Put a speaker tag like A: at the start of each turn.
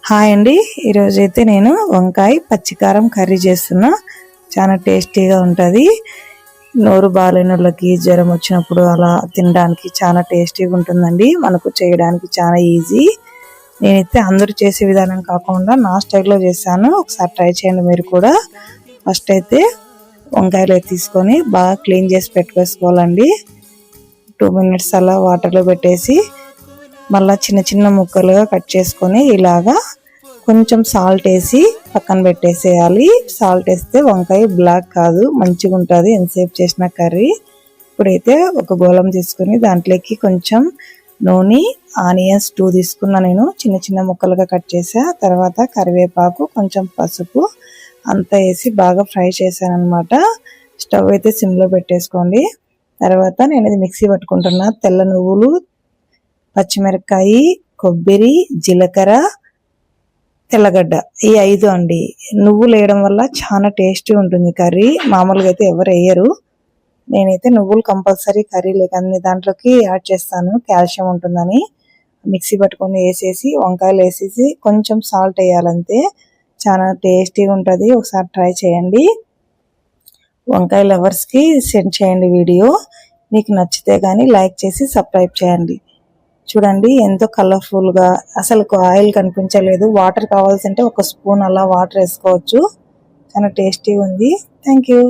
A: Hi అండి, ఈరోజు అయితే నేను వంకాయ పచ్చికారం కర్రీ చేస్తున్నా. చాలా టేస్టీగా ఉంటుంది. నోరు బాగాలేని వాళ్ళకి జ్వరం వచ్చినప్పుడు అలా తినడానికి చాలా టేస్టీగా ఉంటుందండి. మనకు చేయడానికి చాలా ఈజీ. నేనైతే అందరూ చేసే విధానం కాకుండా నా స్టైల్లో చేశాను. ఒకసారి ట్రై చేయండి మీరు కూడా. ఫస్ట్ అయితే వంకాయలు తీసుకొని బాగా క్లీన్ చేసి పెట్టుకోవాలండి. 2 minutes అలా వాటర్లో పెట్టేసి మళ్ళీ చిన్న చిన్న ముక్కలుగా కట్ చేసుకొని ఇలాగా కొంచెం సాల్ట్ వేసి పక్కన పెట్టేసేయాలి. సాల్ట్ వేస్తే వంకాయ బ్లాక్ కాదు, మంచిగా ఉంటుంది ఎంతసేపు చేసిన కర్రీ. ఇప్పుడైతే ఒక గోళం తీసుకొని దాంట్లోకి కొంచెం నూనె, ఆనియన్స్ 2 తీసుకున్నా. నేను చిన్న చిన్న ముక్కలుగా కట్ చేసా. తర్వాత కరివేపాకు, కొంచెం పసుపు అంతా వేసి బాగా ఫ్రై చేశాను అనమాట. స్టవ్ అయితే సిమ్లో పెట్టేసుకోండి. తర్వాత నేను ఇది మిక్సీ పట్టుకుంటున్నా. తెల్ల నువ్వులు, పచ్చిమిరపకాయ, కొబ్బరి, జీలకర్ర, తెల్లగడ్డ, ఈ 5 అండి. నువ్వులు వేయడం వల్ల చాలా టేస్టీ ఉంటుంది కర్రీ. మామూలుగా అయితే ఎవరు వేయరు. నేనైతే నువ్వులు కంపల్సరీ కర్రీ లేక దాంట్లోకి యాడ్ చేస్తాను, కాల్షియం ఉంటుందని. మిక్సీ పట్టుకొని వేసేసి వంకాయలు వేసేసి కొంచెం సాల్ట్ వేయాలంతే. చాలా టేస్టీగా ఉంటుంది. ఒకసారి ట్రై చేయండి. వంకాయ లవర్స్కి సెండ్ చేయండి వీడియో. మీకు నచ్చితే కానీ లైక్ చేసి సబ్స్క్రైబ్ చేయండి. చూడండి ఎంతో కలర్ఫుల్గా, అసలు ఆయిల్ కనిపించలేదు. వాటర్ కావాల్సింటే 1 స్పూన్ అలా వాటర్ వేసుకోవచ్చు. చాలా టేస్టీగా ఉంది. Thank you.